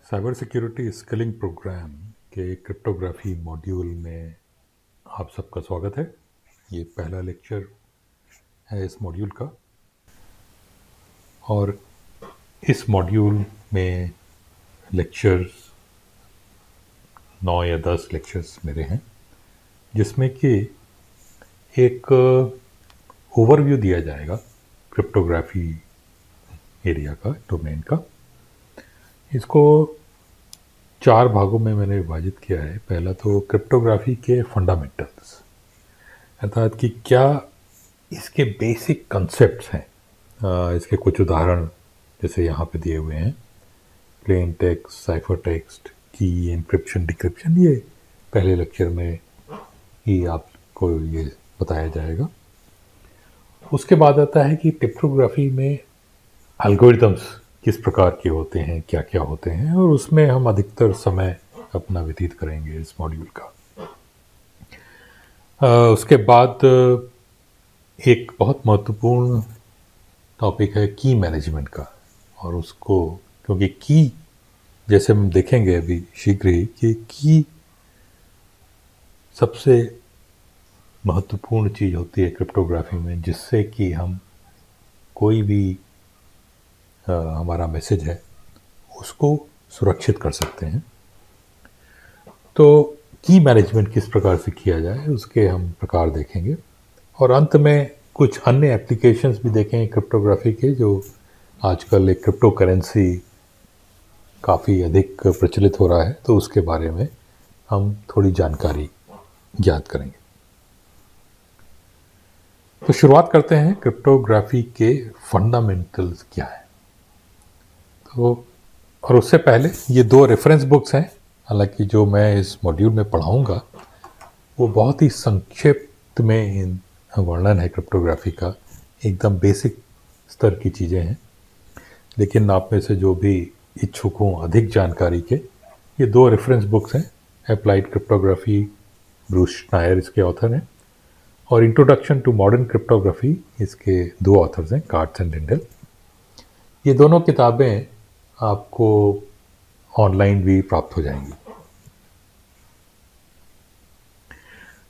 Cyber security skilling programme के cryptography module में आप सबका स्वागत है। ये पहला लेक्चर है इस मॉड्यूल का और इस मॉड्यूल में लेक्चर्स 9 या 10 लेक्चर्स मेरे हैं, जिसमें कि एक ओवरव्यू दिया जाएगा क्रिप्टोग्राफी एरिया का, डोमेन का। इसको 4 भागों में मैंने विभाजित किया है। पहला तो क्रिप्टोग्राफी के फंडामेंटल्स, अर्थात कि क्या इसके बेसिक कंसेप्ट्स हैं। इसके कुछ उदाहरण जैसे यहाँ पे दिए हुए हैं, प्लेन टेक्स्ट, साइफर टेक्स्ट, की, एन्क्रिप्शन, डिक्रिप्शन। ये पहले लेक्चर में ही आपको ये बताया जाएगा। उसके बाद आता है कि क्रिप्टोग्राफी में एल्गोरिथम्स किस प्रकार के होते हैं, क्या क्या होते हैं, और उसमें हम अधिकतर समय अपना व्यतीत करेंगे इस मॉड्यूल का। उसके बाद एक बहुत महत्वपूर्ण टॉपिक है की मैनेजमेंट का, और उसको क्योंकि की जैसे हम देखेंगे अभी शीघ्र ही कि की सबसे महत्वपूर्ण चीज़ होती है क्रिप्टोग्राफी में, जिससे कि हम कोई भी हमारा मैसेज है उसको सुरक्षित कर सकते हैं। तो की मैनेजमेंट किस प्रकार से किया जाए उसके हम प्रकार देखेंगे, और अंत में कुछ अन्य एप्लीकेशंस भी देखेंगे क्रिप्टोग्राफी के, जो आजकल एक क्रिप्टो करेंसी काफ़ी अधिक प्रचलित हो रहा है, तो उसके बारे में हम थोड़ी जानकारी ज्ञात करेंगे। तो शुरुआत करते हैं, क्रिप्टोग्राफी के फंडामेंटल्स क्या है। तो और उससे पहले ये 2 रेफरेंस बुक्स हैं, हालांकि जो मैं इस मॉड्यूल में पढ़ाऊंगा वो बहुत ही संक्षिप्त में वर्णन है क्रिप्टोग्राफी का, एकदम बेसिक स्तर की चीज़ें हैं। लेकिन आप में से जो भी इच्छुक हों अधिक जानकारी के, ये 2 रेफरेंस बुक्स हैं। अप्लाइड क्रिप्टोग्राफी, ब्रूस श्नायर इसके ऑथर हैं, और इंट्रोडक्शन टू मॉडर्न क्रिप्टोग्राफी इसके 2 ऑथर्स हैं, कार्ट्स एंड लिंडेल। ये दोनों किताबें आपको ऑनलाइन भी प्राप्त हो जाएंगी।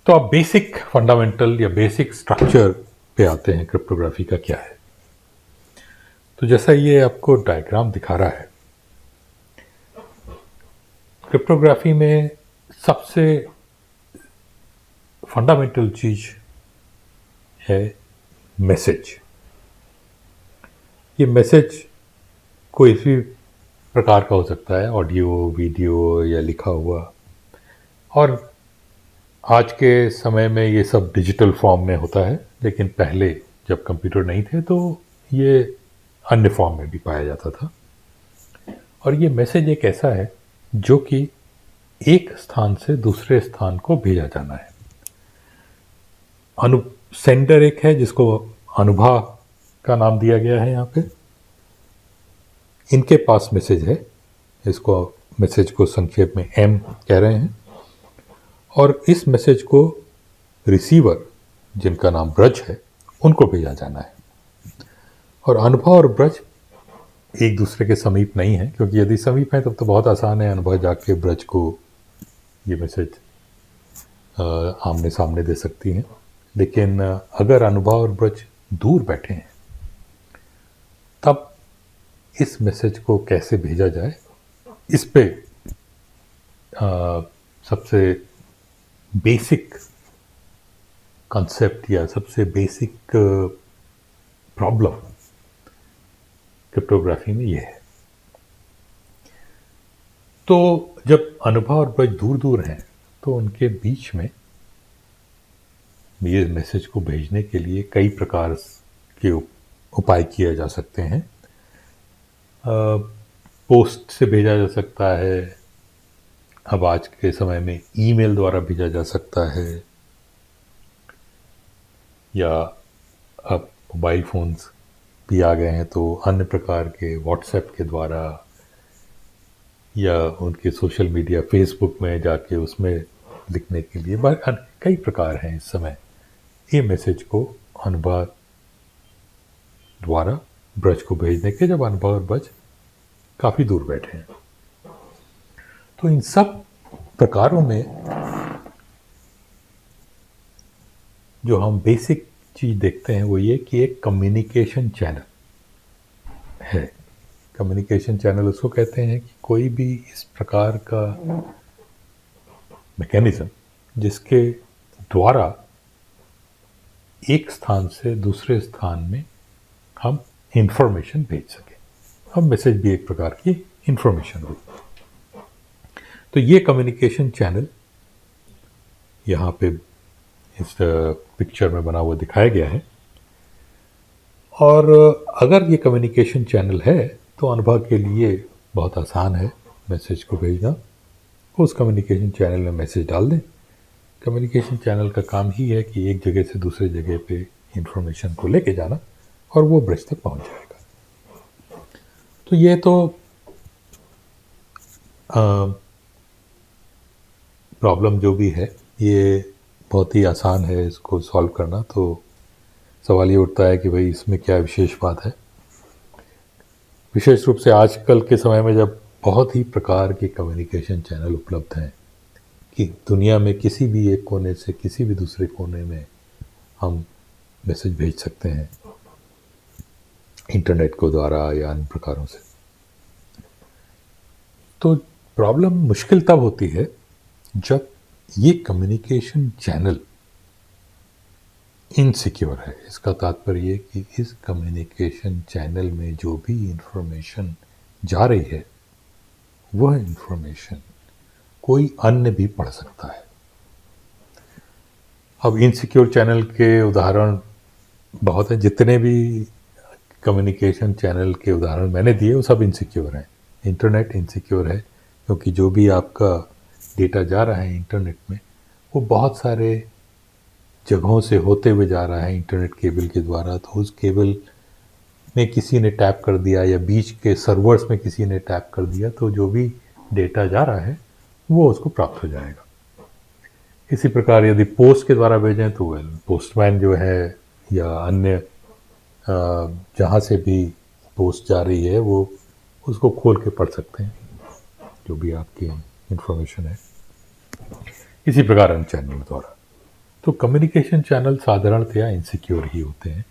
तो अब बेसिक फंडामेंटल या बेसिक स्ट्रक्चर पे आते हैं, क्रिप्टोग्राफी का क्या है। तो जैसा ये आपको डायग्राम दिखा रहा है, क्रिप्टोग्राफी में सबसे फंडामेंटल चीज है मैसेज। ये मैसेज कोई भी प्रकार का हो सकता है, ऑडियो, वीडियो या लिखा हुआ, और आज के समय में ये सब डिजिटल फॉर्म में होता है। लेकिन पहले जब कंप्यूटर नहीं थे तो ये अन्य फॉर्म में भी पाया जाता था। और ये मैसेज एक ऐसा है जो कि एक स्थान से दूसरे स्थान को भेजा जाना है। सेंडर एक है जिसको अनुभा का नाम दिया गया है। यहाँ पे इनके पास मैसेज है, इसको मैसेज को संक्षेप में एम कह रहे हैं, और इस मैसेज को रिसीवर जिनका नाम ब्रज है उनको भेजा जाना है। और अनुभव और ब्रज एक दूसरे के समीप नहीं है, क्योंकि यदि समीप है तब तो बहुत आसान है अनुभव जाके ब्रज को ये मैसेज आमने सामने दे सकती हैं। लेकिन अगर अनुभव और ब्रज दूर बैठे हैं तब इस मैसेज को कैसे भेजा जाए, इस पे सबसे बेसिक कंसेप्ट या सबसे बेसिक प्रॉब्लम क्रिप्टोग्राफी में ये है। तो जब अनुभव और ब्रज दूर दूर हैं तो उनके बीच में ये मैसेज को भेजने के लिए कई प्रकार के उपाय किए जा सकते हैं। पोस्ट से भेजा जा सकता है, अब आज के समय में ईमेल द्वारा भेजा जा सकता है, या अब मोबाइल फोन्स भी आ गए हैं तो अन्य प्रकार के व्हाट्सएप के द्वारा, या उनके सोशल मीडिया फेसबुक में जाके उसमें लिखने के लिए कई प्रकार हैं इस समय ये मैसेज को अनुभव द्वारा ब्रज को भेजने के, जब अनुभव और ब्रज काफ़ी दूर बैठे हैं। तो इन सब प्रकारों में जो हम बेसिक चीज़ देखते हैं वो ये कि एक कम्युनिकेशन चैनल है। कम्युनिकेशन चैनल उसको कहते हैं कि कोई भी इस प्रकार का मैकेनिज्म जिसके द्वारा एक स्थान से दूसरे स्थान में हम इंफॉर्मेशन भेज सकें। अब मैसेज भी एक प्रकार की इंफॉर्मेशन हुई। तो ये कम्युनिकेशन चैनल यहाँ पे इस पिक्चर में बना हुआ दिखाया गया है। और अगर ये कम्युनिकेशन चैनल है तो अनुभव के लिए बहुत आसान है मैसेज को भेजना। उस कम्युनिकेशन चैनल में मैसेज डाल दें। कम्युनिकेशन चैनल का काम ही है कि एक जगह से दूसरे जगह पे इंफॉर्मेशन को लेके जाना और वो ब्रिज तक पहुंच जाएगा। तो ये तो प्रॉब्लम जो भी है ये बहुत ही आसान है इसको सॉल्व करना। तो सवाल ये उठता है कि भाई इसमें क्या विशेष बात है। विशेष रूप से आजकल के समय में जब बहुत ही प्रकार के कम्युनिकेशन चैनल उपलब्ध हैं कि दुनिया में किसी भी एक कोने से किसी भी दूसरे कोने में हम मैसेज भेज सकते हैं इंटरनेट को द्वारा या अन्य प्रकारों से। तो प्रॉब्लम मुश्किल तब होती है जब ये कम्युनिकेशन चैनल इनसिक्योर है। इसका तात्पर्य ये कि इस कम्युनिकेशन चैनल में जो भी इंफॉर्मेशन जा रही है वह इंफॉर्मेशन कोई अन्य भी पढ़ सकता है। अब इनसिक्योर चैनल के उदाहरण बहुत हैं। जितने भी कम्युनिकेशन चैनल के उदाहरण मैंने दिए वो सब इनसिक्योर हैं। इंटरनेट इनसिक्योर है क्योंकि जो भी आपका डेटा जा रहा है इंटरनेट में वो बहुत सारे जगहों से होते हुए जा रहा है इंटरनेट केबल के द्वारा। तो उस केबल में किसी ने टैप कर दिया या बीच के सर्वर्स में किसी ने टैप कर दिया तो जो भी डेटा जा रहा है वो उसको प्राप्त हो जाएगा। इसी प्रकार यदि पोस्ट के द्वारा भेजें तो पोस्टमैन जो है या अन्य जहाँ से भी पोस्ट जा रही है वो उसको खोल के पढ़ सकते हैं जो भी आपकी इंफॉर्मेशन है। इसी प्रकार अन्य चैनल द्वारा। तो कम्युनिकेशन चैनल साधारणतया इनसिक्योर ही होते हैं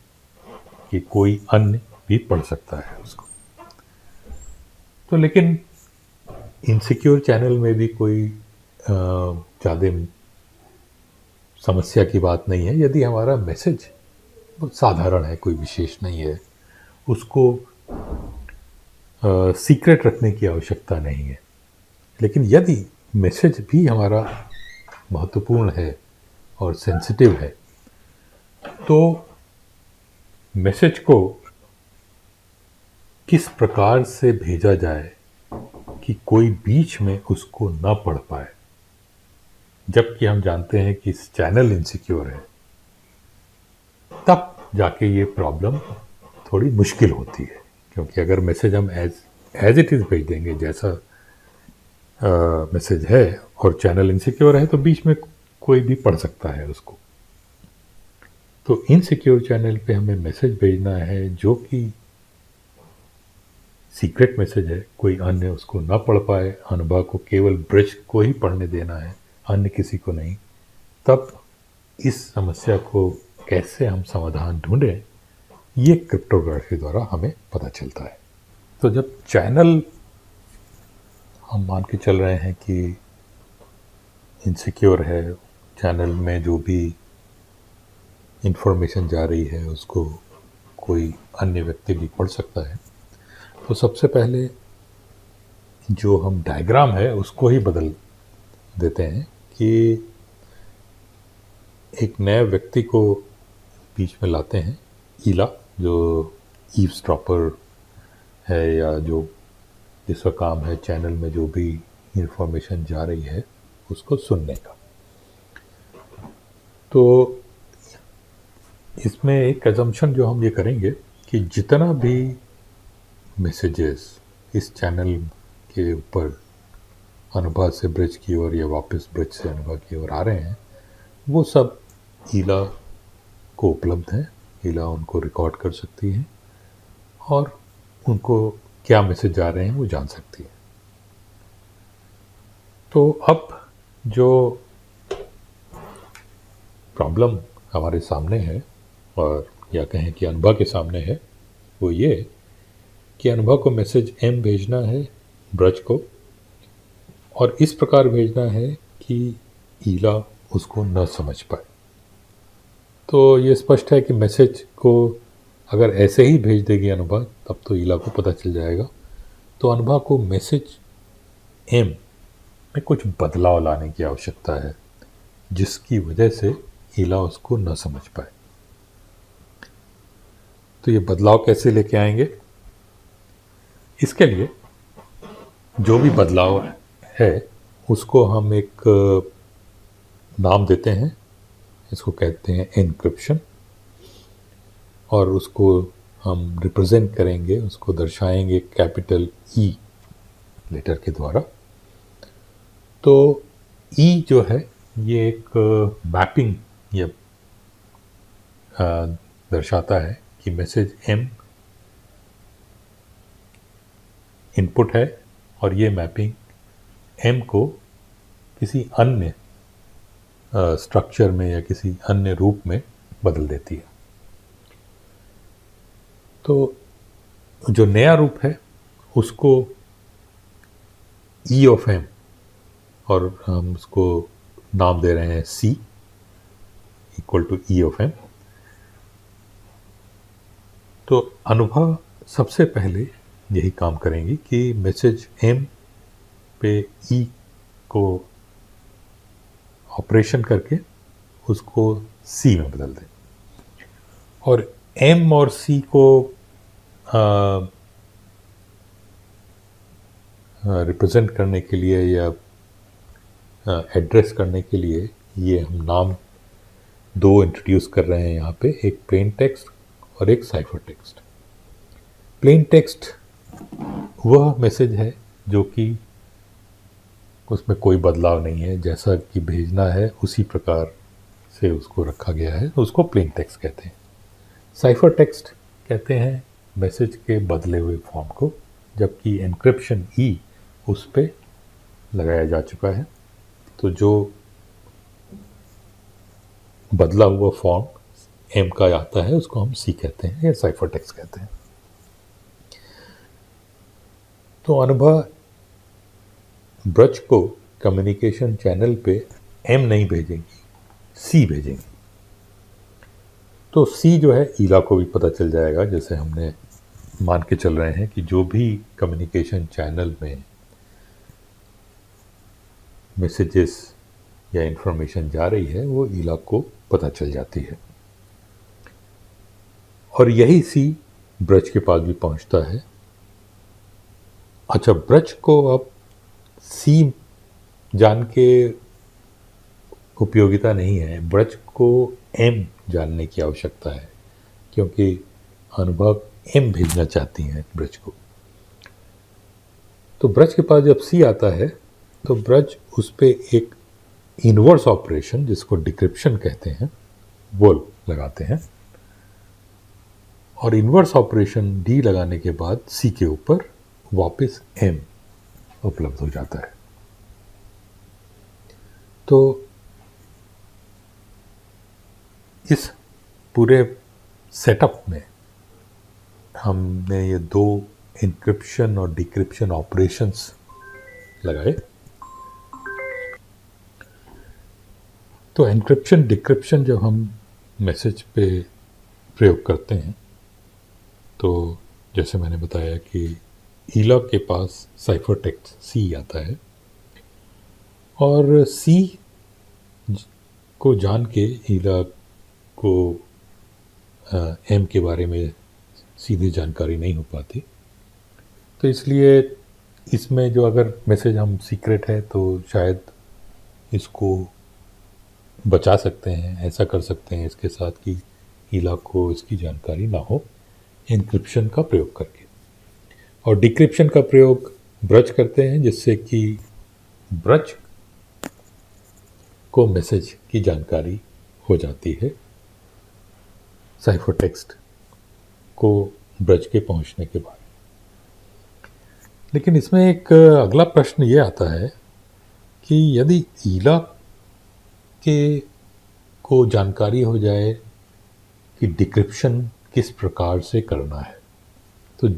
कि कोई अन्य भी पढ़ सकता है उसको। तो लेकिन इनसिक्योर चैनल में भी कोई ज़्यादा समस्या की बात नहीं है यदि हमारा मैसेज बहुत साधारण है, कोई विशेष नहीं है, उसको सीक्रेट रखने की आवश्यकता नहीं है। लेकिन यदि मैसेज भी हमारा महत्वपूर्ण है और सेंसिटिव है तो मैसेज को किस प्रकार से भेजा जाए कि कोई बीच में उसको ना पढ़ पाए, जबकि हम जानते हैं कि इस चैनल इनसिक्योर है, तब जाके ये प्रॉब्लम थोड़ी मुश्किल होती है। क्योंकि अगर मैसेज हम एज इट इज़ भेज देंगे जैसा मैसेज है और चैनल इनसिक्योर है तो बीच में कोई भी पढ़ सकता है उसको। तो इनसिक्योर चैनल पे हमें मैसेज भेजना है जो कि सीक्रेट मैसेज है, कोई अन्य उसको ना पढ़ पाए, अनुभव को केवल ब्रिज को ही पढ़ने देना है, अन्य किसी को नहीं। तब इस समस्या को कैसे हम समाधान ढूंढें ये क्रिप्टोग्राफी द्वारा हमें पता चलता है। तो जब चैनल हम मान के चल रहे हैं कि इनसिक्योर है, चैनल में जो भी इंफॉर्मेशन जा रही है उसको कोई अन्य व्यक्ति भी पढ़ सकता है, तो सबसे पहले जो हम डायग्राम है उसको ही बदल देते हैं कि एक नए व्यक्ति को बीच में लाते हैं, ईला जो ईव्सड्रॉपर है या जो जिसका काम है चैनल में जो भी इंफॉर्मेशन जा रही है उसको सुनने का। तो इसमें एक अजम्पशन जो हम ये करेंगे कि जितना भी मैसेजेस इस चैनल के ऊपर अनुभव से ब्रिज की ओर या वापस ब्रिज से अनुभव की ओर आ रहे हैं वो सब ईला को उपलब्ध हैं। ईला उनको रिकॉर्ड कर सकती है और उनको क्या मैसेज जा रहे हैं वो जान सकती है। तो अब जो प्रॉब्लम हमारे सामने है, और या कहें कि अनुभव के सामने है, वो ये कि अनुभव को मैसेज एम भेजना है ब्रज को, और इस प्रकार भेजना है कि ईला उसको न समझ पाए। तो ये स्पष्ट है कि मैसेज को अगर ऐसे ही भेज देगी अनुभव, तब तो ईला को पता चल जाएगा। तो अनुभव को मैसेज एम में कुछ बदलाव लाने की आवश्यकता है, जिसकी वजह से ईला उसको न समझ पाए। तो ये बदलाव कैसे लेके आएंगे? इसके लिए जो भी बदलाव है उसको हम एक नाम देते हैं, इसको कहते हैं एन्क्रिप्शन, और उसको हम रिप्रेजेंट करेंगे, उसको दर्शाएंगे कैपिटल ई लेटर के द्वारा। तो ई जो है ये एक मैपिंग ये दर्शाता है कि मैसेज एम इनपुट है, और ये मैपिंग एम को किसी अन्य स्ट्रक्चर में या किसी अन्य रूप में बदल देती है। तो जो नया रूप है उसको ई ऑफ एम, और हम उसको नाम दे रहे हैं C equal to E of M. तो अनुभव सबसे पहले यही काम करेंगी कि मैसेज एम पे ई को ऑपरेशन करके उसको सी में बदल दें, और एम और सी को रिप्रेजेंट करने के लिए या एड्रेस करने के लिए ये हम नाम दो इंट्रोड्यूस कर रहे हैं यहाँ पे, एक प्लेन टेक्स्ट और एक साइफर टेक्स्ट। प्लेन टेक्स्ट वह मैसेज है जो कि उसमें कोई बदलाव नहीं है, जैसा कि भेजना है उसी प्रकार से उसको रखा गया है, उसको प्लेन टेक्स्ट कहते हैं। साइफर टेक्स्ट कहते हैं मैसेज के बदले हुए फॉर्म को, जबकि एन्क्रिप्शन ई उस पे लगाया जा चुका है। तो जो बदला हुआ फॉर्म एम का आता है उसको हम सी कहते हैं या साइफर टेक्स्ट कहते हैं। तो अनुभव ब्रज को कम्युनिकेशन चैनल पे एम नहीं भेजेंगी, सी भेजेंगी। तो सी जो है ईला को भी पता चल जाएगा, जैसे हमने मान के चल रहे हैं कि जो भी कम्युनिकेशन चैनल में मैसेजेस या इंफॉर्मेशन जा रही है वो ईला को पता चल जाती है, और यही सी ब्रज के पास भी पहुंचता है। अच्छा, ब्रज को अब सी जान के उपयोगिता नहीं है, ब्रज को एम जानने की आवश्यकता है, क्योंकि अनुभव एम भेजना चाहती हैं ब्रज को। तो ब्रज के पास जब सी आता है तो ब्रज उस पर एक इनवर्स ऑपरेशन जिसको डिक्रिप्शन कहते हैं वो लगाते हैं, और इनवर्स ऑपरेशन डी लगाने के बाद सी के ऊपर वापस एम उपलब्ध हो जाता है। तो इस पूरे सेटअप में हमने ये दो इंक्रिप्शन और डिक्रिप्शन ऑपरेशंस लगाए। तो एन्क्रिप्शन डिक्रिप्शन जब हम मैसेज पे प्रयोग करते हैं, तो जैसे मैंने बताया कि ईला के पास साइफर टेक्स्ट सी आता है, और सी को जान के ईला को एम के बारे में सीधी जानकारी नहीं हो पाती। तो इसलिए इसमें जो अगर मैसेज हम सीक्रेट है तो शायद इसको बचा सकते हैं, ऐसा कर सकते हैं इसके साथ कि ईला को इसकी जानकारी ना हो, एन्क्रिप्शन का प्रयोग करके। और डिक्रिप्शन का प्रयोग ब्रज करते हैं, जिससे कि ब्रज को मैसेज की जानकारी हो जाती है साइफर टेक्स्ट को ब्रज के पहुंचने के बाद। लेकिन इसमें एक अगला प्रश्न ये आता है कि यदि ईला के को जानकारी हो जाए कि डिक्रिप्शन किस प्रकार से करना है, तो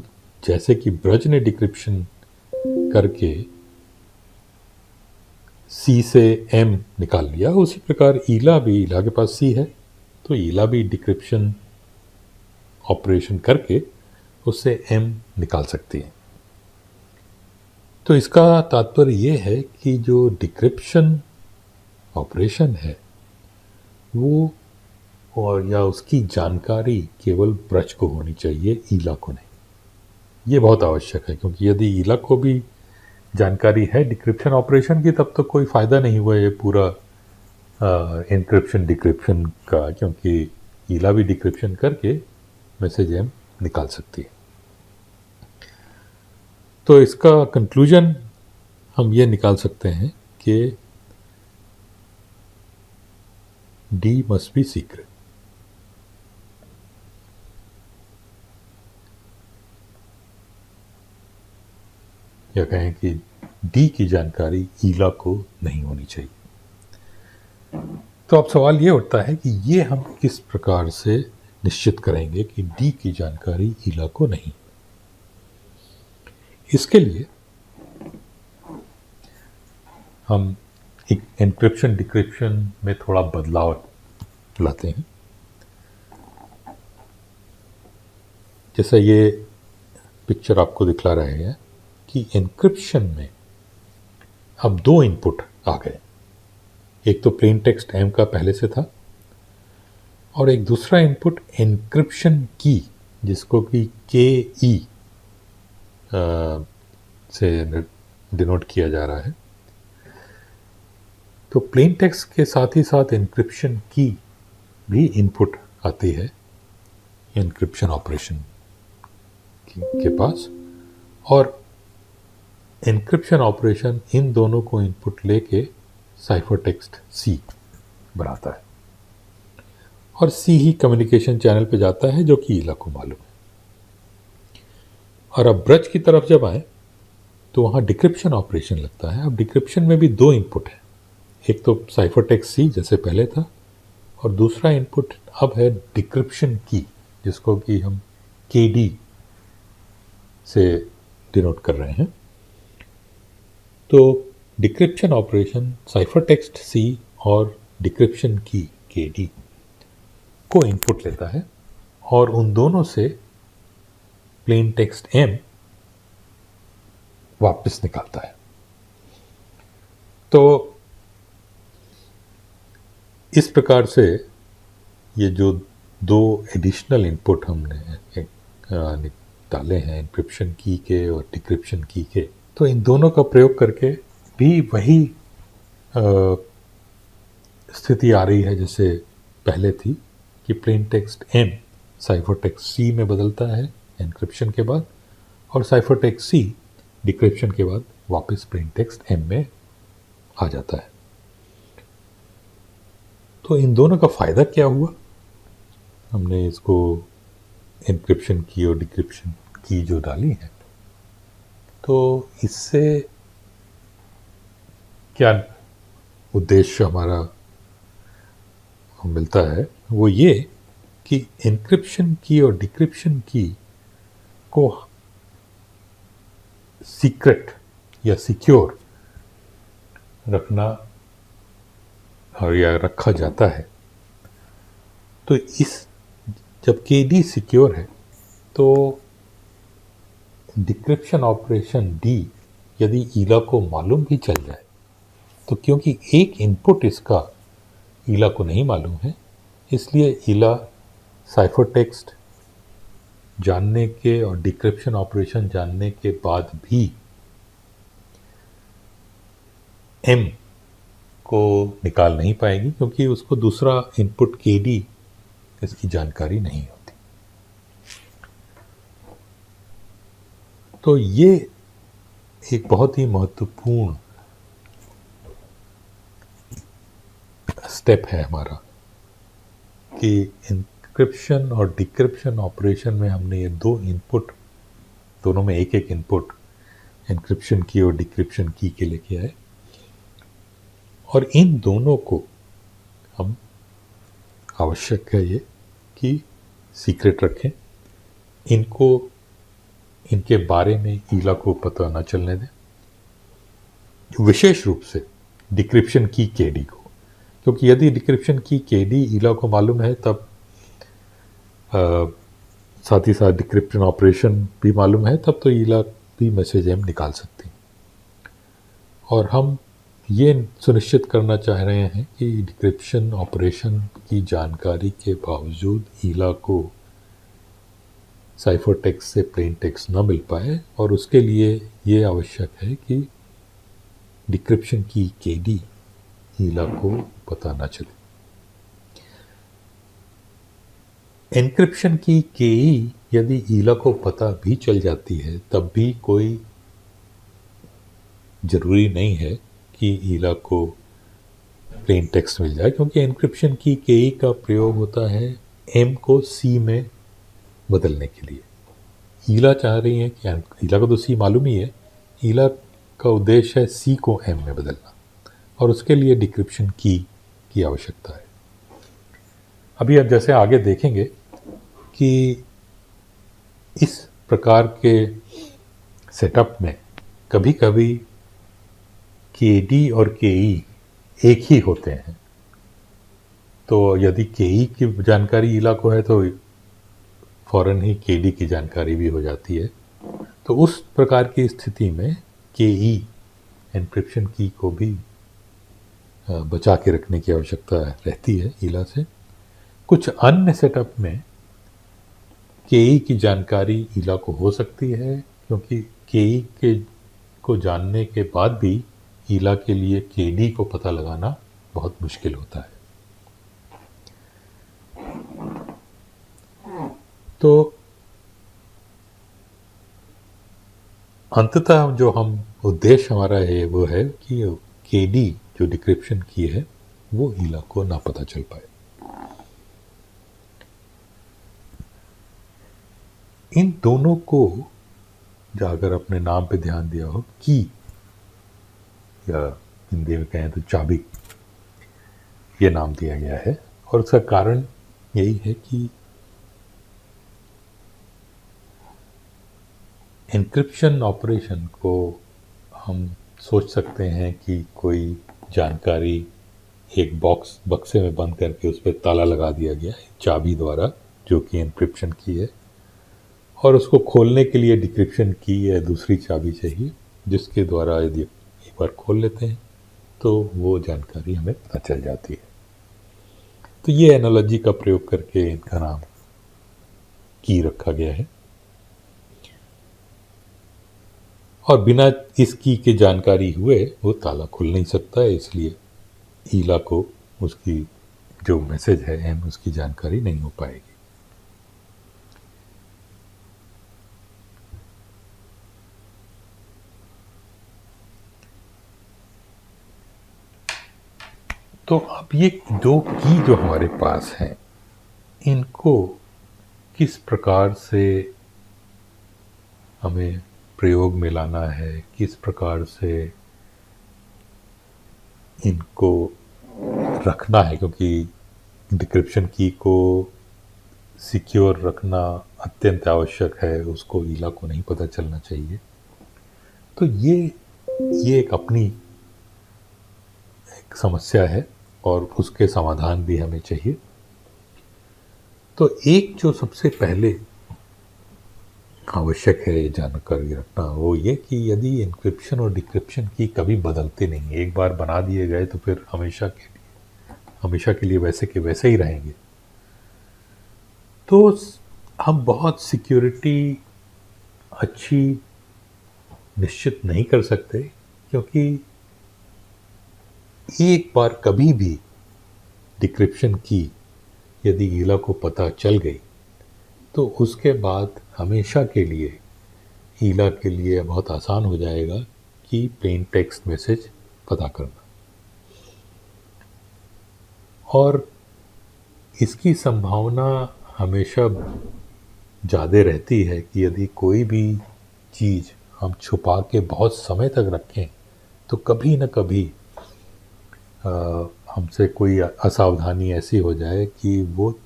जैसे कि ब्रज ने डिक्रिप्शन करके सी से एम निकाल लिया, उसी प्रकार ईला के पास सी है तो ईला भी डिक्रिप्शन ऑपरेशन करके उससे एम निकाल सकती है। तो इसका तात्पर्य यह है कि जो डिक्रिप्शन ऑपरेशन है वो और या उसकी जानकारी केवल ब्रज को होनी चाहिए, ईला को नहीं। ये बहुत आवश्यक है, क्योंकि यदि ईला को भी जानकारी है डिक्रिप्शन ऑपरेशन की, तब तो कोई फ़ायदा नहीं हुआ ये पूरा एन्क्रिप्शन डिक्रिप्शन का, क्योंकि ईला भी डिक्रिप्शन करके मैसेज एम निकाल सकती है। तो इसका कंक्लूजन हम ये निकाल सकते हैं कि डी मस्ट बी सीक्रेट। या कहें कि डी की जानकारी ईला को नहीं होनी चाहिए। तो अब सवाल ये उठता है कि ये हम किस प्रकार से निश्चित करेंगे कि डी की जानकारी ईला को नहीं। इसके लिए हम एक एन्क्रिप्शन डिक्रिप्शन में थोड़ा बदलाव लाते हैं। जैसा ये पिक्चर आपको दिखला रहे हैं कि एन्क्रिप्शन में अब दो इनपुट आ गए। एक तो प्लेन टेक्स्ट एम का पहले से था, और एक दूसरा इनपुट एन्क्रिप्शन की, जिसको कि के ई से डिनोट किया जा रहा है। तो प्लेन टेक्स्ट के साथ ही साथ एन्क्रिप्शन की भी इनपुट आती है एन्क्रिप्शन ऑपरेशन के पास, और एन्क्रिप्शन ऑपरेशन इन दोनों को इनपुट लेके साइफर टेक्स्ट सी बनाता है, और सी ही कम्युनिकेशन चैनल पे जाता है, जो कि ईला को मालूम है। और अब ब्रज की तरफ जब आए तो वहाँ डिक्रिप्शन ऑपरेशन लगता है। अब डिक्रिप्शन में भी दो इनपुट है, एक तो साइफर टेक्स्ट सी जैसे पहले था, और दूसरा इनपुट अब है डिक्रिप्शन की, जिसको कि हम के डी से डिनोट कर रहे हैं। तो decryption operation cipher text C और डिक्रिप्शन की के डी को इनपुट लेता है, और उन दोनों से प्लेन टेक्स्ट एम वापस निकालता है। तो इस प्रकार से ये जो दो एडिशनल इनपुट हमने डाले हैं एन्क्रिप्शन की के और डिक्रिप्शन की के, तो इन दोनों का प्रयोग करके भी वही स्थिति आ रही है जैसे पहले थी, कि plain text M cipher text C में बदलता है एन्क्रिप्शन के बाद, और साइफर टेक्स्ट सी डिक्रिप्शन के बाद वापस प्लेन टेक्स्ट एम में आ जाता है। तो इन दोनों का फ़ायदा क्या हुआ? हमने इसको एन्क्रिप्शन की और डिक्रिप्शन की जो डाली है, तो इससे क्या उद्देश्य हमारा मिलता है, वो ये कि एन्क्रिप्शन की और डिक्रिप्शन की को सीक्रेट या सिक्योर रखना और या रखा जाता है। तो इस जब के डी सिक्योर है तो डिक्रिप्शन ऑपरेशन डी यदि ईला को मालूम भी चल जाए, तो क्योंकि एक इनपुट इसका ईला को नहीं मालूम है, इसलिए ईला साइफर टेक्स्ट जानने के और डिक्रिप्शन ऑपरेशन जानने के बाद भी एम को निकाल नहीं पाएगी, क्योंकि उसको दूसरा इनपुट के डी इसकी जानकारी नहीं होती। तो ये एक बहुत ही महत्वपूर्ण स्टेप है हमारा, कि एन्क्रिप्शन और डिक्रिप्शन ऑपरेशन में हमने ये दो इनपुट, दोनों में एक एक इनपुट एन्क्रिप्शन की और डिक्रिप्शन की के लेके आए, और इन दोनों को हम आवश्यक है ये कि सीक्रेट रखें, इनको इनके बारे में ईला को पता न चलने दें, विशेष रूप से डिक्रिप्शन की केडी को, क्योंकि यदि डिक्रिप्शन की केडी ईला को मालूम है तब साथ ही साथ डिक्रिप्शन ऑपरेशन भी मालूम है, तब तो ईला भी मैसेज हम निकाल सकते हैं। और हम ये सुनिश्चित करना चाह रहे हैं कि डिक्रिप्शन ऑपरेशन की जानकारी के बावजूद ईला को साइफर टेक्स्ट से प्लेन टेक्स्ट न मिल पाए, और उसके लिए ये आवश्यक है कि डिक्रिप्शन की केडी ईला को पता न चले। एन्क्रिप्शन की केई यदि ईला को पता भी चल जाती है तब भी कोई ज़रूरी नहीं है कि ईला को प्लेन टेक्स्ट मिल जाए, क्योंकि एन्क्रिप्शन की केई का प्रयोग होता है एम को सी में बदलने के लिए। ईला चाह रही है कि ईला को तो सी मालूम ही है, ईला का उद्देश्य है सी को एम में बदलना, और उसके लिए डिक्रिप्शन की आवश्यकता है। अभी आप जैसे आगे देखेंगे कि इस प्रकार के सेटअप में कभी कभी के डी और के ई एक ही होते हैं, तो यदि के ई की जानकारी ईला को है तो फ़ौरन ही के डी की जानकारी भी हो जाती है। तो उस प्रकार की स्थिति में के ई एन्क्रिप्शन की को भी बचा के रखने की आवश्यकता रहती है ईला से। कुछ अन्य सेटअप में केई की जानकारी ईला को हो सकती है, क्योंकि केई के को जानने के बाद भी ईला के लिए केडी को पता लगाना बहुत मुश्किल होता है। तो अंततः जो हम उद्देश्य हमारा है वो है कि केडी जो डिक्रिप्शन की है वो ईला को ना पता चल पाए। इन दोनों को जो अगर अपने नाम पे ध्यान दिया हो, की या हिंदी में कहें तो चाबी, ये नाम दिया गया है। और उसका कारण यही है कि एन्क्रिप्शन ऑपरेशन को हम सोच सकते हैं कि कोई जानकारी एक बक्से में बंद करके उस पर ताला लगा दिया गया है चाबी द्वारा, जो कि एन्क्रिप्शन की है, और उसको खोलने के लिए डिक्रिप्शन की या दूसरी चाबी चाहिए, जिसके द्वारा यदि एक बार खोल लेते हैं तो वो जानकारी हमें पता चल जाती है। तो ये एनालॉजी का प्रयोग करके इनका नाम की रखा गया है। और बिना इस की के जानकारी हुए वो ताला खुल नहीं सकता है, इसलिए ईला को उसकी जो मैसेज है एम उसकी जानकारी नहीं हो पाएगी। तो अब ये दो की जो हमारे पास हैं, इनको किस प्रकार से हमें प्रयोग में लाना है, किस प्रकार से इनको रखना है, क्योंकि डिक्रिप्शन की को सिक्योर रखना अत्यंत आवश्यक है, उसको ईला को नहीं पता चलना चाहिए। तो ये एक अपनी एक समस्या है और उसके समाधान भी हमें चाहिए। तो एक जो सबसे पहले आवश्यक है जानकारी रखना वो ये कि यदि एन्क्रिप्शन और डिक्रिप्शन की कभी बदलते नहीं, एक बार बना दिए गए तो फिर हमेशा के लिए वैसे के वैसे ही रहेंगे, तो हम बहुत सिक्योरिटी अच्छी निश्चित नहीं कर सकते, क्योंकि एक बार कभी भी डिक्रिप्शन की यदि ईला को पता चल गई तो उसके बाद हमेशा के लिए ईला के लिए बहुत आसान हो जाएगा कि प्लेन टेक्स्ट मैसेज पता करना। और इसकी संभावना हमेशा ज़्यादा रहती है कि यदि कोई भी चीज़ हम छुपा के बहुत समय तक रखें तो कभी न कभी हमसे कोई असावधानी ऐसी हो जाए कि वो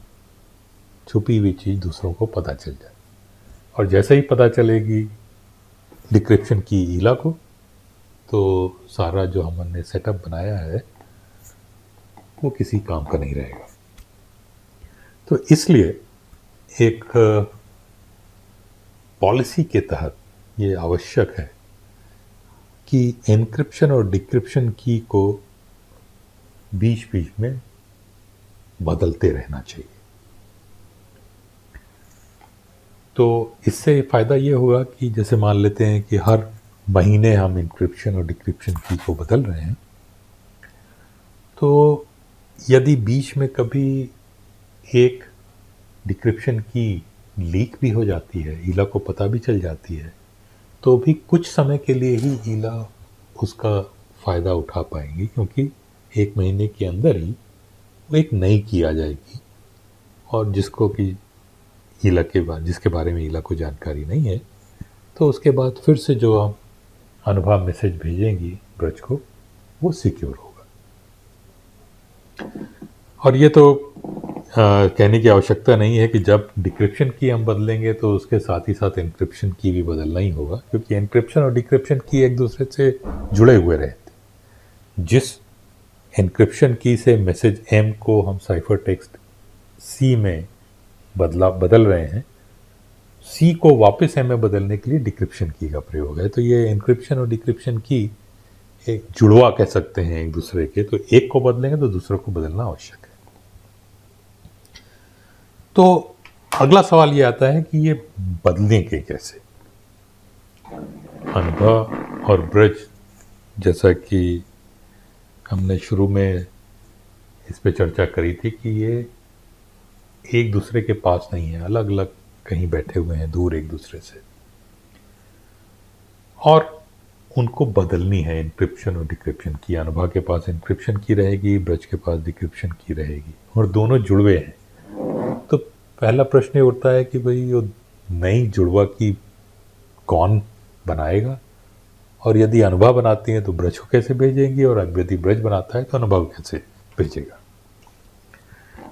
छुपी हुई चीज़ दूसरों को पता चल जाए, और जैसे ही पता चलेगी डिक्रिप्शन की ईला को, तो सारा जो हमने सेटअप बनाया है वो किसी काम का नहीं रहेगा। तो इसलिए एक पॉलिसी के तहत ये आवश्यक है कि एन्क्रिप्शन और डिक्रिप्शन की को बीच बीच में बदलते रहना चाहिए। तो इससे फ़ायदा ये होगा कि जैसे मान लेते हैं कि हर महीने हम इंक्रिप्शन और डिक्रिप्शन की को बदल रहे हैं, तो यदि बीच में कभी एक डिक्रिप्शन की लीक भी हो जाती है, ईला को पता भी चल जाती है, तो भी कुछ समय के लिए ही ईला उसका फ़ायदा उठा पाएंगी, क्योंकि एक महीने के अंदर ही वो एक नई की आ जाएगी, और जिसको कि ईला के बाद, जिसके बारे में ईला को जानकारी नहीं है, तो उसके बाद फिर से जो हम अनुभव मैसेज भेजेंगी ब्रज को, वो सिक्योर होगा। और ये तो कहने की आवश्यकता नहीं है कि जब डिक्रिप्शन की हम बदलेंगे तो उसके साथ ही साथ एन्क्रिप्शन की भी बदलना ही होगा, क्योंकि एन्क्रिप्शन और डिक्रिप्शन की एक दूसरे से जुड़े हुए रहते। जिस एन्क्रिप्शन की से मैसेज M को हम साइफर टेक्स्ट C में बदल रहे हैं, C को वापस M में बदलने के लिए डिक्रिप्शन की का प्रयोग है। तो ये एन्क्रिप्शन और डिक्रिप्शन की एक जुड़वा कह सकते हैं एक दूसरे के, तो एक को बदलेंगे तो दूसरे को बदलना आवश्यक है। तो अगला सवाल ये आता है कि ये बदलेंगे कैसे। अनुभव और ब्रज, जैसा कि हमने शुरू में इस पे चर्चा करी थी कि ये एक दूसरे के पास नहीं है, अलग अलग कहीं बैठे हुए हैं दूर एक दूसरे से, और उनको बदलनी है एन्क्रिप्शन और डिक्रिप्शन की। अनुभव के पास एन्क्रिप्शन की रहेगी, ब्रज के पास डिक्रिप्शन की रहेगी, और दोनों जुड़वे हैं। तो पहला प्रश्न ये उठता है कि भाई वो नई जुड़वा की कौन बनाएगा, और यदि अनुभव बनाती हैं तो ब्रज को कैसे भेजेंगी, और यदि ब्रज बनाता है तो अनुभव कैसे भेजेगा।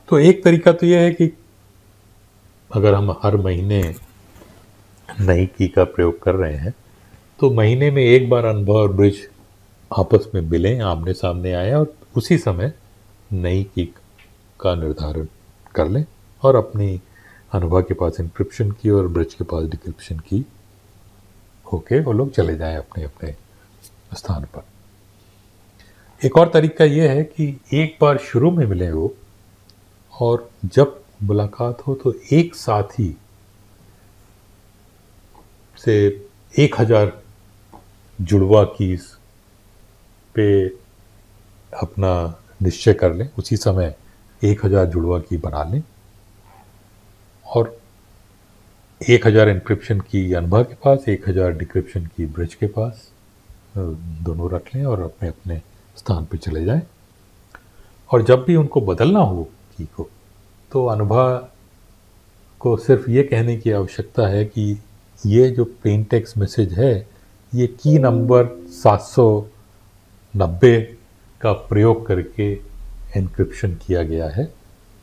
तो एक तरीका तो यह है कि अगर हम हर महीने नई की का प्रयोग कर रहे हैं, तो महीने में एक बार अनुभव और ब्रज आपस में मिलें, आमने सामने आए, और उसी समय नई की का निर्धारण कर लें, और अपनी अनुभव के पास एन्क्रिप्शन की और ब्रज के पास डिक्रिप्शन की होके वो लोग चले जाएं अपने अपने स्थान पर। एक और तरीका ये है कि एक बार शुरू में मिले वो, और जब मुलाकात हो तो एक साथ ही से 1000 जुड़वा कीज पे अपना निश्चय कर लें, उसी समय 1000 जुड़वा की बना लें, और 1000 एन्क्रिप्शन की अनुभव के पास, 1000 डिक्रिप्शन की ब्रज के पास, दोनों रख लें और अपने अपने स्थान पे चले जाएं। और जब भी उनको बदलना हो की को, तो अनुभव को सिर्फ ये कहने की आवश्यकता है कि ये जो प्लेन टेक्स्ट मैसेज है, ये की नंबर 790 का प्रयोग करके एन्क्रिप्शन किया गया है।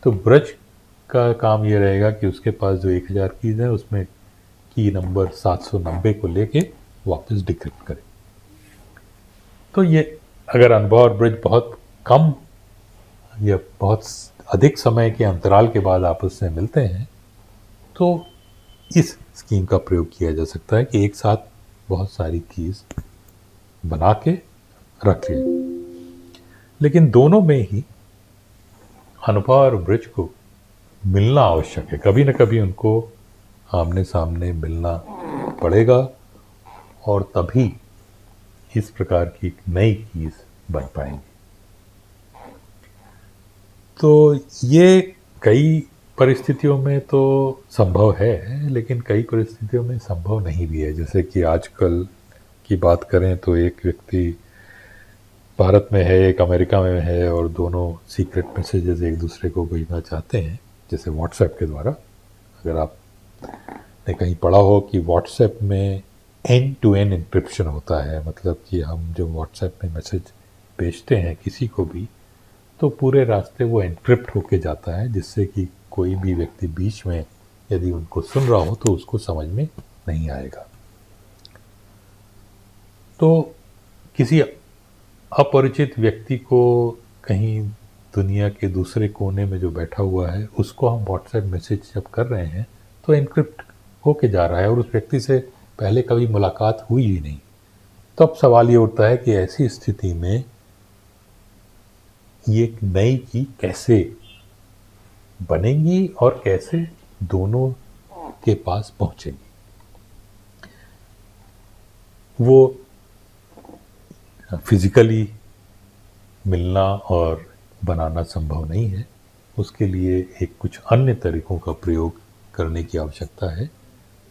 तो ब्रज का काम ये रहेगा कि उसके पास जो 1000 कीज़ हैं उसमें की नंबर 790 को लेके वापस डिक्रिप्ट करें। तो ये अगर अनुभव और ब्रज बहुत कम या बहुत अधिक समय के अंतराल के बाद आपस में मिलते हैं, तो इस स्कीम का प्रयोग किया जा सकता है कि एक साथ बहुत सारी कीज़ बना के रख लें। लेकिन दोनों में ही अनुभव और ब्रज को मिलना आवश्यक है, कभी न कभी उनको आमने सामने मिलना पड़ेगा, और तभी इस प्रकार की नई कीज़ बन पाएंगी। तो ये कई परिस्थितियों में तो संभव है, लेकिन कई परिस्थितियों में संभव नहीं भी है। जैसे कि आजकल की बात करें तो एक व्यक्ति भारत में है, एक अमेरिका में है, और दोनों सीक्रेट मैसेजेस एक दूसरे को भेजना चाहते हैं, जैसे व्हाट्सएप के द्वारा। अगर आपने कहीं पढ़ा हो कि व्हाट्सएप में एंड टू एंड एन्क्रिप्शन होता है, मतलब कि हम जो व्हाट्सएप में मैसेज भेजते हैं किसी को भी, तो पूरे रास्ते वो एन्क्रिप्ट होके जाता है, जिससे कि कोई भी व्यक्ति बीच में यदि उनको सुन रहा हो तो उसको समझ में नहीं आएगा। तो किसी अपरिचित व्यक्ति को कहीं दुनिया के दूसरे कोने में जो बैठा हुआ है, उसको हम व्हाट्सएप मैसेज जब कर रहे हैं तो एन्क्रिप्ट होके जा रहा है और उस व्यक्ति से पहले कभी मुलाकात हुई ही नहीं। तो अब सवाल ये उठता है कि ऐसी स्थिति में ये एक नई की कैसे बनेंगी और कैसे दोनों के पास पहुंचेंगी। वो फिजिकली मिलना और बनाना संभव नहीं है, उसके लिए एक कुछ अन्य तरीकों का प्रयोग करने की आवश्यकता है,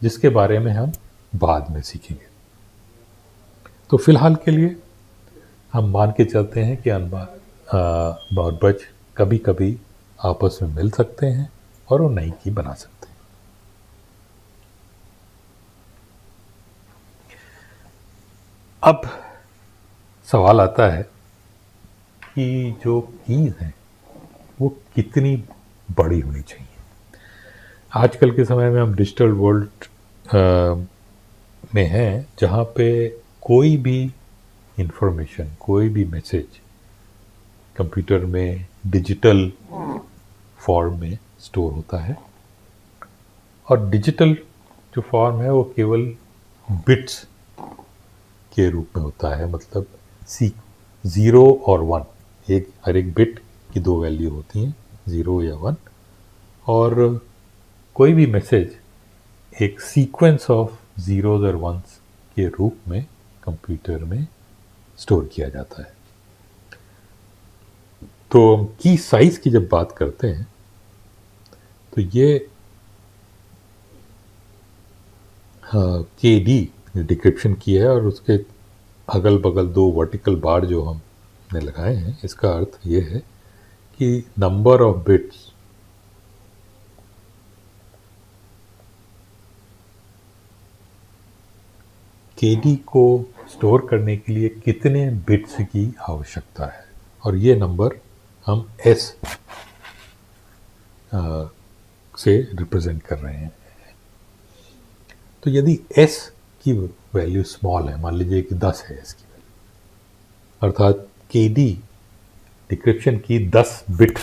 जिसके बारे में हम बाद में सीखेंगे। तो फिलहाल के लिए हम मान के चलते हैं कि अनबा और ब्रज कभी कभी आपस में मिल सकते हैं और वो नई की बना सकते हैं। अब सवाल आता है कि जो कीज हैं वो कितनी बड़ी होनी चाहिए। आजकल के समय में हम डिजिटल वर्ल्ड में हैं, जहाँ पे कोई भी इंफॉर्मेशन, कोई भी मैसेज कंप्यूटर में डिजिटल फॉर्म में स्टोर होता है, और डिजिटल जो फॉर्म है वो केवल बिट्स के रूप में होता है, मतलब 0 और 1, हर एक बिट की 2 वैल्यू होती हैं, 0 या 1, और कोई भी मैसेज एक सीक्वेंस ऑफ ज़ीरोज़ और वंस के रूप में कंप्यूटर में स्टोर किया जाता है। तो की साइज़ की जब बात करते हैं तो ये KD डिक्रिप्शन की है, और उसके अगल बगल 2 वर्टिकल बार जो हमने लगाए हैं, इसका अर्थ ये है कि नंबर ऑफ बिट्स KD को स्टोर करने के लिए कितने बिट्स की आवश्यकता है, और ये नंबर हम S से रिप्रेजेंट कर रहे हैं। तो यदि S की वैल्यू स्मॉल है, मान लीजिए कि 10 है S की वैल्यू, अर्थात KD डिक्रिप्शन की 10 बिट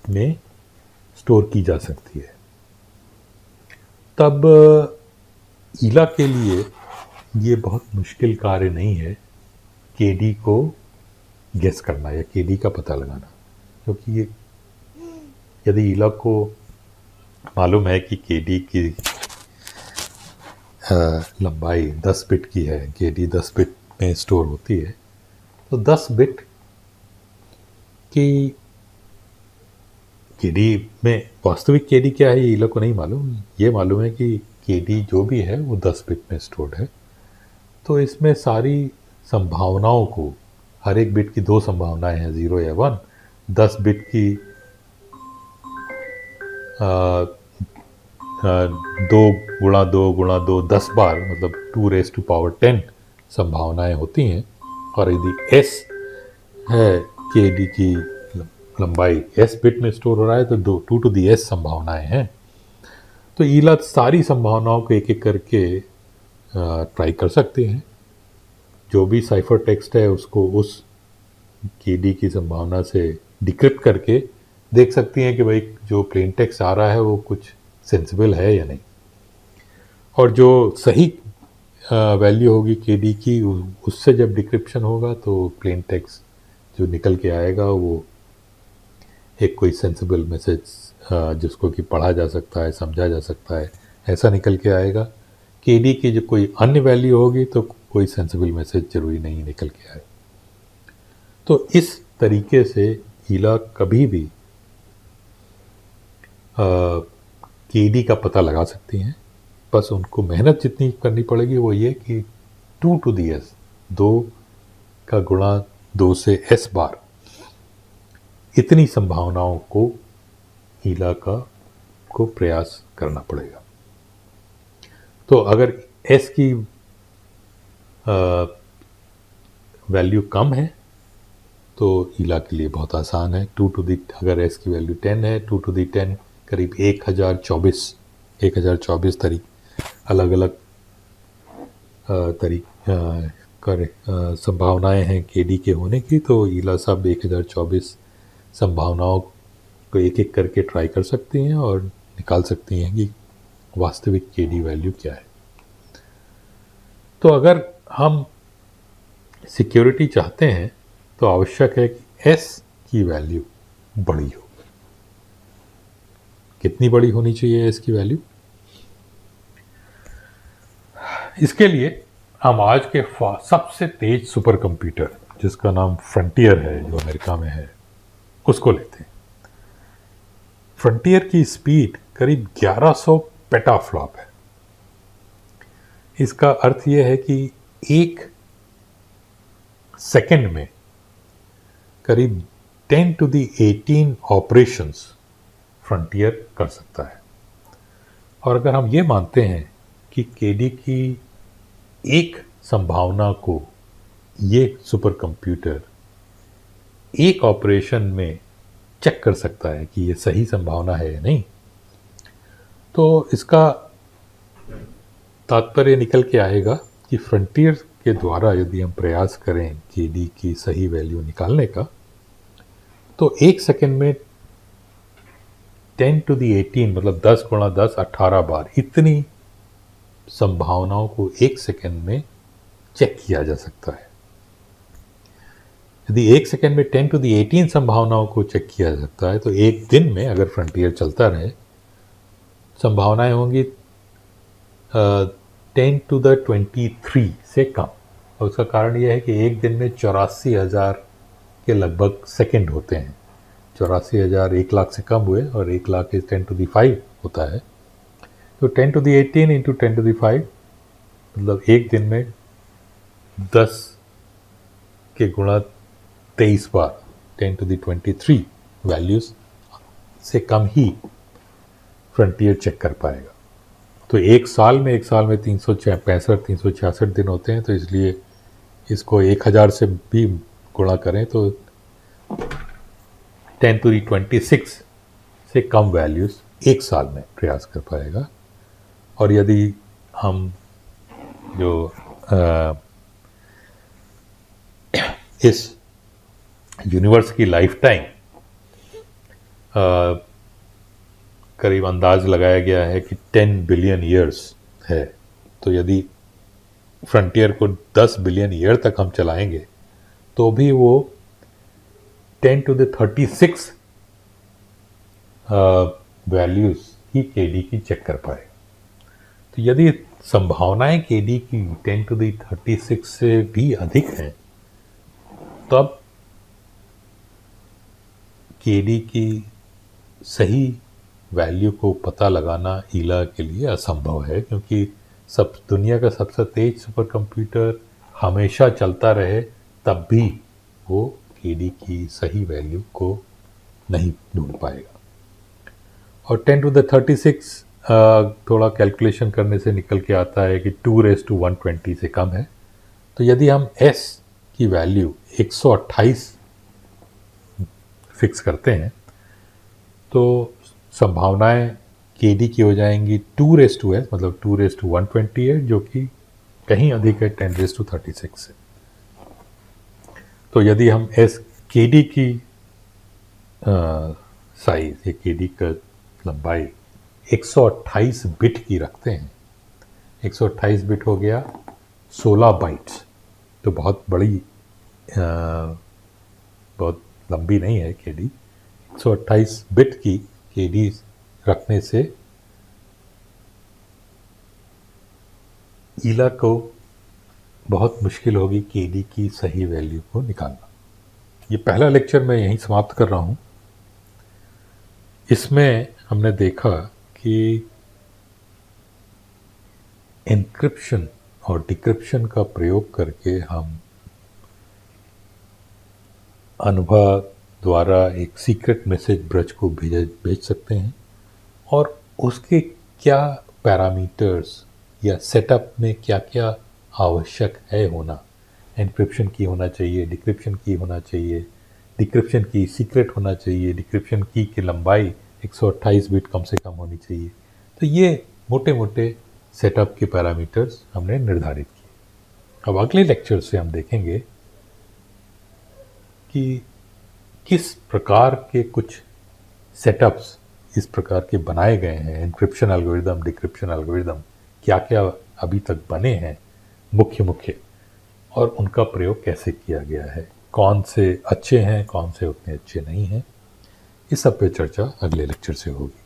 में स्टोर की जा सकती है, तब ईला के लिए ये बहुत मुश्किल कार्य नहीं है KD को गेस करना या KD का पता लगाना, क्योंकि ये यदि ईला को मालूम है कि KD की लंबाई 10 बिट की है, KD 10 बिट में स्टोर होती है, तो 10 बिट की KD में वास्तविक KD क्या है ये ईला को नहीं मालूम। ये मालूम है कि KD जो भी है वो 10 बिट में स्टोर्ड है। तो इसमें सारी संभावनाओं को, हर एक बिट की 2 संभावनाएं हैं, 0 या 1, 10 बिट की 2 गुणा 2 गुणा 2 10 बार, मतलब 2⁻10 संभावनाएं होती हैं। और यदि S है KD की लंबाई, S बिट में स्टोर हो रहा है, तो 2 to the S संभावनाएं हैं। तो ईला सारी संभावनाओं को एक एक करके ट्राई कर सकते हैं। जो भी साइफर टेक्स्ट है उसको उस KD की संभावना से डिक्रिप्ट करके देख सकती हैं कि भाई जो प्लेन टेक्स्ट आ रहा है वो कुछ सेंसिबल है या नहीं, और जो सही वैल्यू होगी KD की, उससे जब डिक्रिप्शन होगा तो प्लेन टेक्स्ट जो निकल के आएगा वो एक कोई सेंसिबल मैसेज जिसको कि पढ़ा जा सकता है, समझा जा सकता है, ऐसा निकल के आएगा। KD की जो कोई अन्य वैल्यू होगी तो कोई सेंसिबल मैसेज जरूरी नहीं निकल के आए। तो इस तरीके से ईला कभी भी KD का पता लगा सकती हैं। बस उनको मेहनत जितनी करनी पड़ेगी वो ये कि 2 to the S, 2 का गुणा 2 से S बार, इतनी संभावनाओं को ईला को प्रयास करना पड़ेगा। तो अगर S की वैल्यू कम है तो ईला के लिए बहुत आसान है। अगर एस की वैल्यू 10 है, 2 to the 10 करीब 1024 अलग अलग संभावनाएं हैं के डी के होने की। तो ईला साहब 1024 संभावनाओं को एक एक करके ट्राई कर सकती हैं और निकाल सकती हैं कि वास्तविक के डी वैल्यू क्या है। तो अगर हम सिक्योरिटी चाहते हैं तो आवश्यक है कि एस की वैल्यू बड़ी हो। कितनी बड़ी होनी चाहिए एस की वैल्यू? इसके लिए हम आज के सबसे तेज सुपर कंप्यूटर, जिसका नाम फ्रंटियर है, जो अमेरिका में है, उसको लेते हैं। फ्रंटियर की स्पीड करीब 1100 पेटाफ्लॉप है। इसका अर्थ यह है कि एक सेकंड में करीब 10 to the 18 ऑपरेशंस फ्रंटियर कर सकता है। और अगर हम ये मानते हैं कि केडी की एक संभावना को ये सुपर कंप्यूटर एक ऑपरेशन में चेक कर सकता है कि ये सही संभावना है या नहीं, तो इसका तात्पर्य निकल के आएगा कि फ्रंटियर के द्वारा यदि हम प्रयास करें केडी की सही वैल्यू निकालने का, तो एक सेकंड में 10 to the 18 मतलब 10 गुणा 10 18 बार इतनी संभावनाओं को एक सेकंड में चेक किया जा सकता है। यदि एक सेकंड में 10 to the 18 संभावनाओं को चेक किया जा सकता है, तो एक दिन में अगर फ्रंटियर चलता रहे, संभावनाएं होंगी 10 to the 23 से कम। और उसका कारण यह है कि एक दिन में 84,000 के लगभग सेकंड होते हैं। 84,000 1 लाख से कम हुए, और 1 लाख 10 to the 5 होता है। तो 10 to the 18 into 10 to the 5 मतलब एक दिन में 10 के गुणा 23 बार 10 to the 23 वैल्यूज से कम ही फ्रंटियर चेक कर पाएगा। तो एक साल में 366 दिन होते हैं, तो इसलिए इसको 1000 से भी गुणा करें तो 10 to the 26 से कम वैल्यूज एक साल में प्रयास कर पाएगा। और यदि हम जो इस यूनिवर्स की लाइफ टाइम करीब अंदाज लगाया गया है कि 10 बिलियन ईयर्स है, तो यदि फ्रंटियर को 10 बिलियन ईयर तक हम चलाएंगे तो भी वो 10 to the 36 values he KD की चेक कर पाएगा। तो यदि संभावनाएं केडी की 10 to the 36 से भी अधिक हैं, तब केडी की सही वैल्यू को पता लगाना ईला के लिए असंभव है, क्योंकि दुनिया का सबसे तेज सुपर कंप्यूटर हमेशा चलता रहे तब भी वो केडी की सही वैल्यू को नहीं ढूंढ पाएगा। और 10 to the 36 थोड़ा कैलकुलेशन करने से निकल के आता है कि 2⁻120 से कम है। तो यदि हम s की वैल्यू 128 फिक्स करते हैं, तो संभावनाएं केडी की हो जाएंगी 2⁻s मतलब 2⁻128, जो कि कहीं अधिक है 10⁻36 से। तो यदि हम केडी की साइज या केडी का लंबाई 128 बिट की रखते हैं, 128 बिट हो गया 16 बाइट्स, तो बहुत बड़ी बहुत लंबी नहीं है केडी। 128 बिट की केडी रखने से ईला को बहुत मुश्किल होगी केडी की सही वैल्यू को निकालना। ये पहला लेक्चर मैं यहीं समाप्त कर रहा हूँ। इसमें हमने देखा कि एन्क्रिप्शन और डिक्रिप्शन का प्रयोग करके हम अनुभव द्वारा एक सीक्रेट मैसेज ब्रज को भेज सकते हैं, और उसके क्या पैरामीटर्स या सेटअप में क्या क्या आवश्यक है होना, एन्क्रिप्शन की होना चाहिए, डिक्रिप्शन की होना चाहिए, डिक्रिप्शन की सीक्रेट होना चाहिए, डिक्रिप्शन की लंबाई 128 बिट कम से कम होनी चाहिए। तो ये मोटे मोटे सेटअप के पैरामीटर्स हमने निर्धारित किए। अब अगले लेक्चर से हम देखेंगे कि किस प्रकार के कुछ सेटअप्स इस प्रकार के बनाए गए हैं, एन्क्रिप्शन एल्गोरिदम, डिक्रिप्शन एल्गोरिदम, क्या क्या अभी तक बने हैं मुख्य मुख्य, और उनका प्रयोग कैसे किया गया है, कौन से अच्छे हैं, कौन से उतने अच्छे नहीं हैं। इस सब पे चर्चा अगले लेक्चर से होगी।